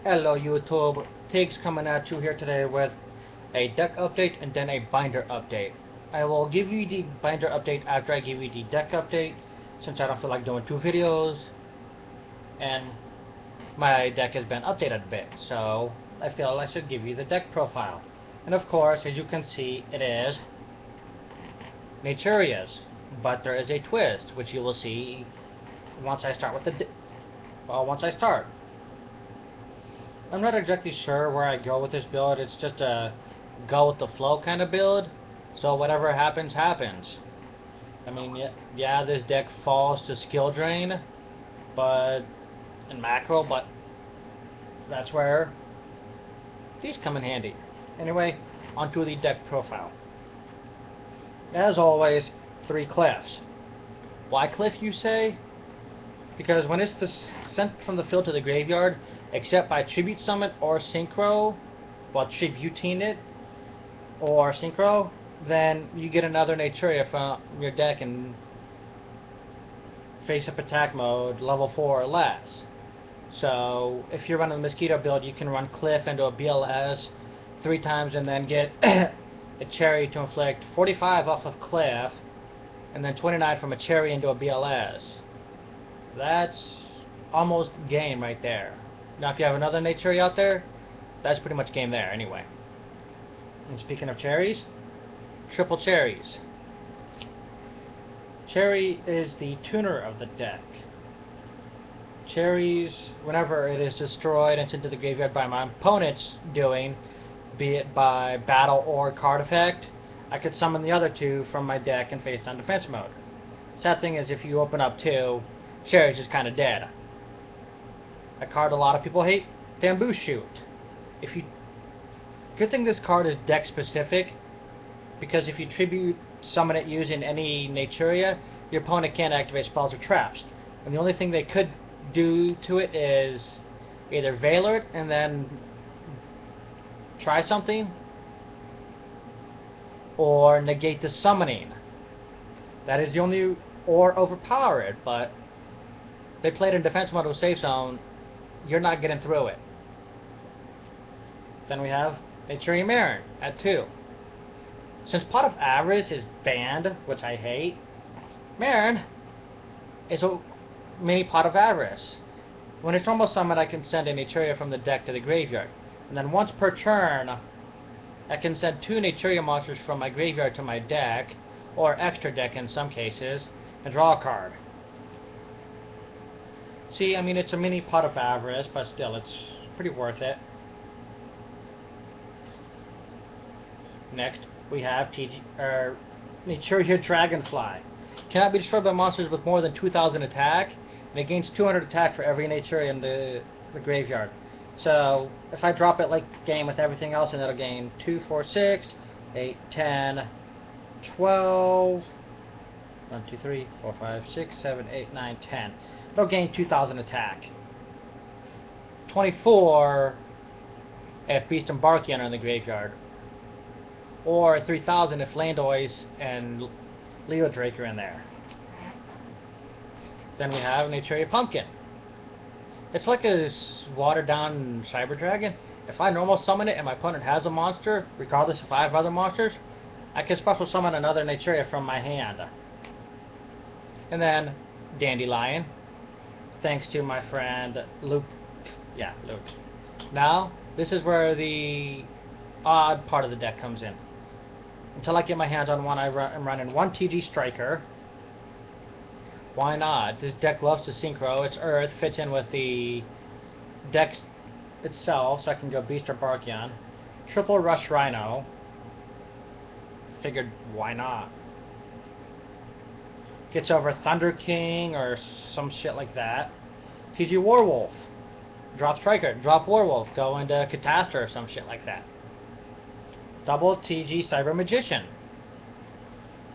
Hello YouTube, Tiggs coming at you here today with a deck update and then a binder update. I will give you the binder update after I give you the deck update, since I don't feel like doing two videos and my deck has been updated a bit, so I feel I should give you the deck profile. And of course, as you can see, it is Naturia's, but there is a twist, which you will see once I start with once I start. I'm not exactly sure where I go with this build. It's just a go with the flow kind of build. So whatever happens, happens. I mean, yeah, this deck falls to skill drain, but in macro, but that's where these come in handy. Anyway, onto the deck profile. As always, 3 cliffs. Why cliff, you say? Because when it's sent from the field to the graveyard, except by Tribute Summit or Synchro, well, tributing it or Synchro, then you get another Naturia from your deck in face-up attack mode, level 4 or less. So, if you're running the Mosquito build, you can run Cliff into a BLS 3 times and then get a Cherry to inflict 45 off of Cliff, and then 29 from a Cherry into a BLS. That's almost game right there. Now, if you have another Naturia out there, that's pretty much game there anyway. And speaking of cherries, triple cherries. Cherry is the tuner of the deck. Cherries, whenever it is destroyed and sent to the graveyard by my opponent's doing, be it by battle or card effect, I could summon the other 2 from my deck in face-down defense mode. Sad thing is, if you open up 2, Cherry's just kind of dead. A card a lot of people hate, Bamboo Shoot. Good thing this card is deck specific, because if you tribute summon it using any Naturia, your opponent can't activate spells or traps. And the only thing they could do to it is either Veiler it and then try something, or negate the summoning. That is the only, or overpower it, but they played in defense mode with safe zone, you're not getting through it. Then we have Naturia Marin at 2. Since Pot of Avarice is banned, which I hate, Marin is a mini Pot of Avarice. When it's normal summoned, I can send a Naturia from the deck to the graveyard. And then once per turn, I can send 2 Naturia monsters from my graveyard to my deck, or extra deck in some cases, and draw a card. See, I mean, it's a mini Pot of Avarice, but still, it's pretty worth it. Next, we have Naturia Dragonfly. Cannot be destroyed by monsters with more than 2,000 attack, and it gains 200 attack for every Naturia in the graveyard. So, if I drop it like game with everything else, and it'll gain 2, 4, 6, 8, 10, 12, 1, 2, 3, 4, 5, 6, 7, 8, 9, 10. It'll gain 2,000 attack. 24 if Beast and Barkion are in the graveyard. Or 3,000 if Landois and Leo Drake are in there. Then we have Naturia Pumpkin. It's like a watered down Cyber Dragon. If I normal summon it and my opponent has a monster, regardless if I have other monsters, I can special summon another Naturia from my hand. And then Dandelion, thanks to my friend Luke. Yeah, Luke. Now, this is where the odd part of the deck comes in. Until I get my hands on one, I'm running 1 TG Striker. Why not? This deck loves to synchro. It's Earth, fits in with the deck itself, so I can go Beast or Barkion. Triple Rush Rhino. Figured, why not? Gets over Thunder King or some shit like that. TG Warwolf. Drop Striker, drop Warwolf, go into Catastor or some shit like that. Double TG Cyber Magician.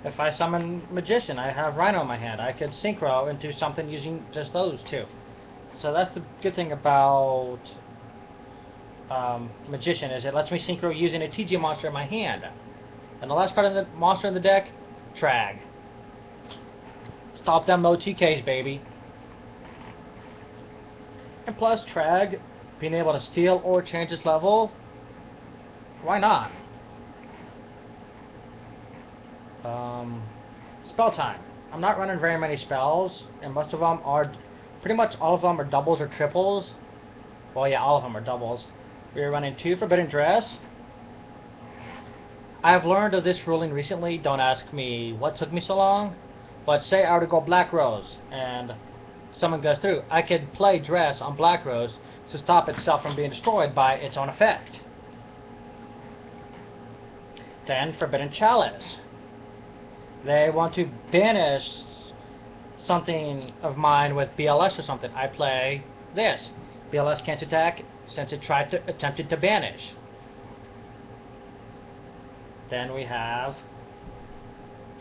If I summon Magician, I have Rhino in my hand. I could synchro into something using just those 2. So that's the good thing about Magician, is it lets me synchro using a TG monster in my hand. And the last card of the monster in the deck, Trag. Stop them OTKs, baby. And plus, Trag being able to steal or change this level, why not? Spell time. I'm not running very many spells, and most of them are, pretty much all of them are doubles or triples. Well, yeah, all of them are doubles. We're running 2 Forbidden Dress. I've learned of this ruling recently. Don't ask me what took me so long. But say I were to go Black Rose, and someone goes through, I could play Dress on Black Rose to stop itself from being destroyed by its own effect. Then Forbidden Chalice. They want to banish something of mine with BLS or something. I play this. BLS can't attack since it attempted to banish. Then we have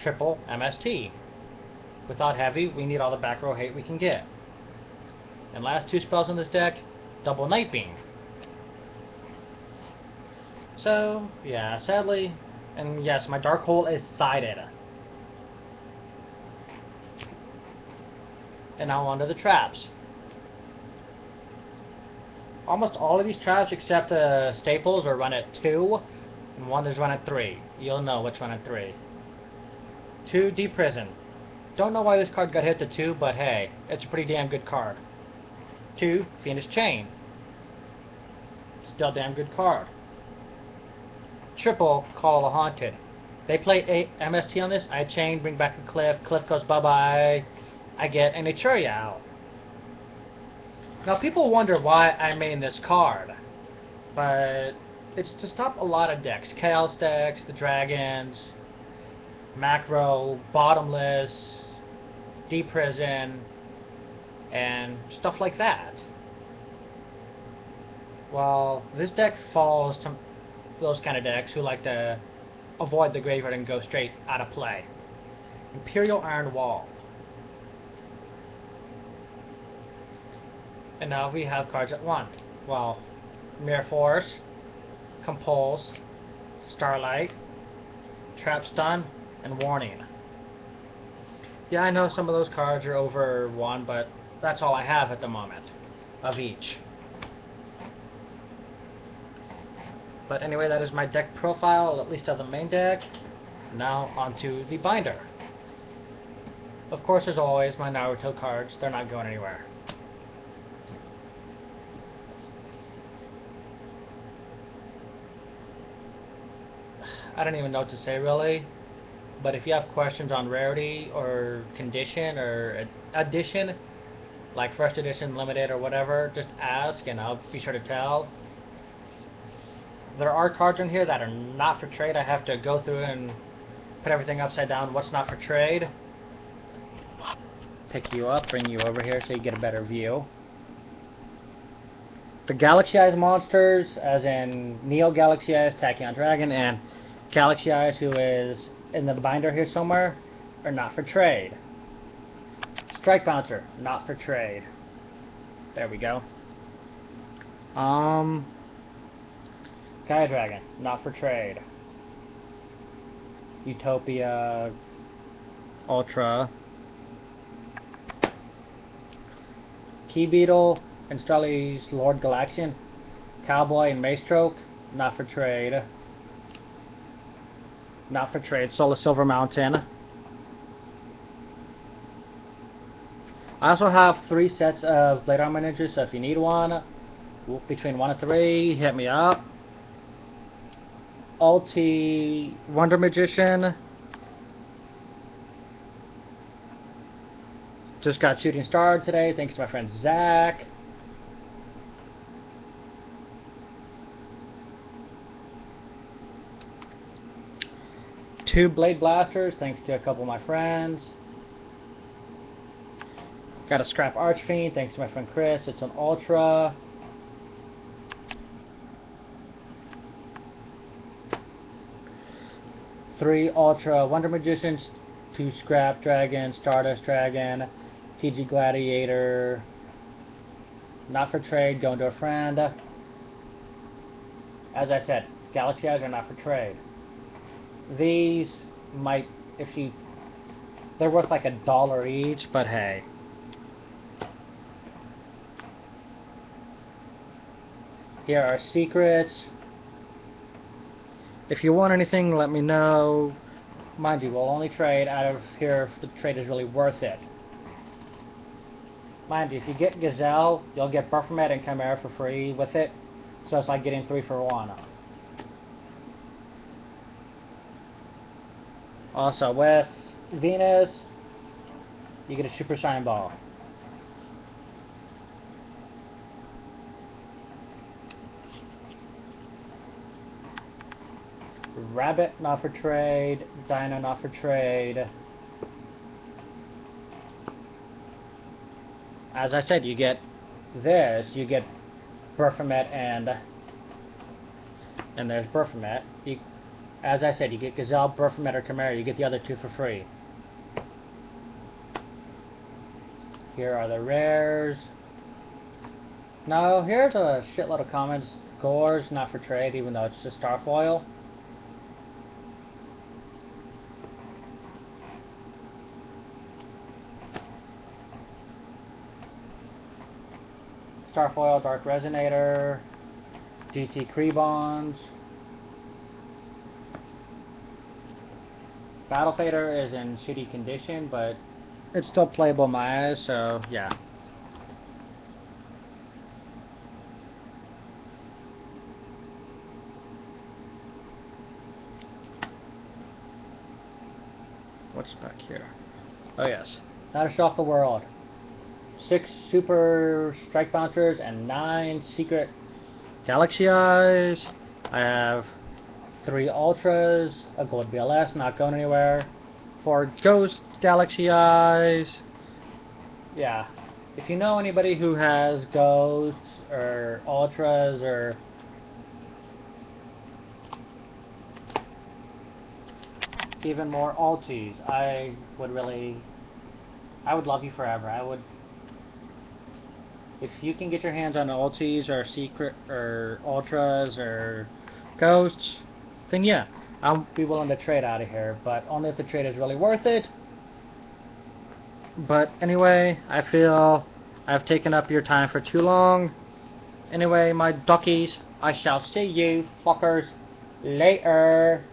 triple MST. Without heavy, we need all the back row hate we can get. And last 2 spells in this deck, double Night Beam. So, yeah, sadly, and yes, my Dark Hole is sided. And now onto the traps. Almost all of these traps except Staples are run at 2, and one is run at 3. You'll know which one at 3. 2 Deep Prison. Don't know why this card got hit to 2, but hey, it's a pretty damn good card. 2 Fiendish Chain. Still a damn good card. Triple Call of the Haunted. They play 8 MST on this. I chain, bring back a Cliff. Cliff goes bye-bye. I get an Echuria out. Now people wonder why I made this card, but it's to stop a lot of decks. Chaos decks, the Dragons, Macro, Bottomless, Deep Prison, and stuff like that. Well, this deck falls to those kind of decks who like to avoid the graveyard and go straight out of play. Imperial Iron Wall. And now we have cards at 1. Well, Mirror Force, Compulse, Starlight, Trap Stun, and Warning. Yeah, I know some of those cards are over 1, but that's all I have at the moment of each. But anyway, that is my deck profile, at least of the main deck. Now onto the binder. Of course, as always, my Naruto cards, they're not going anywhere. I don't even know what to say really, but if you have questions on rarity or condition or edition, like first edition, limited, or whatever, just ask and I'll be sure to tell. There are cards in here that are not for trade. I have to go through and put everything upside down, what's not for trade. Pick you up, bring you over here so you get a better view. The Galaxy Eyes monsters, as in Neo Galaxy Eyes, Tachyon Dragon, and Galaxy Eyes, who is in the binder here somewhere, are not for trade. Strike Bouncer, not for trade. There we go. Gaia Dragon, not for trade. Utopia Ultra. Key Beetle and Starly's Lord Galaxian. Cowboy and Maestroke, not for trade. Not for trade. Soul of Silver Mountain. I also have 3 sets of Blade Armor Ninjas, so if you need one, between 1 and 3, hit me up. Ulti Wonder Magician. Just got Shooting Star today, thanks to my friend Zach. Two Blade Blasters, thanks to a couple of my friends. Got a Scrap Archfiend, thanks to my friend Chris. It's an Ultra. Three Ultra Wonder Magicians, 2 Scrap Dragon, Stardust Dragon, TG Gladiator. Not for trade, going to a friend. As I said, Galaxy Eyes are not for trade. These might, they're worth like $1 each, but hey. Here are secrets. If you want anything, let me know. Mind you, we'll only trade out of here if the trade is really worth it. Mind you, if you get Gazelle, you'll get Baphomet and Chimera for free with it. So it's like getting 3 for 1. Also, with Venus, you get a Super Saiyan Ball. Rabbit, not for trade. Dino, not for trade. As I said, you get this. You get Baphomet and there's Baphomet. As I said, you get Gazelle, Baphomet, or Chimera. You get the other 2 for free. Here are the rares. Now, here's a shitload of comments. Gore's not for trade, even though it's just Starfoil. Starfoil, Dark Resonator, GT Krebons. Battle Fader is in shitty condition, but it's still playable in my eyes, so yeah. What's back here? Oh yes. How to Show Off the World. 6 Super Strike Bouncers and 9 Secret Galaxy Eyes. I have 3 Ultras, a Gold BLS, not going anywhere. 4 Ghost Galaxy Eyes. Yeah. If you know anybody who has Ghosts or Ultras or even more Altis, I would love you forever. If you can get your hands on Altis or Secret or Ultras or Ghosts, then yeah, I'll be willing to trade out of here, but only if the trade is really worth it. But anyway, I feel I've taken up your time for too long. Anyway, my duckies, I shall see you fuckers later.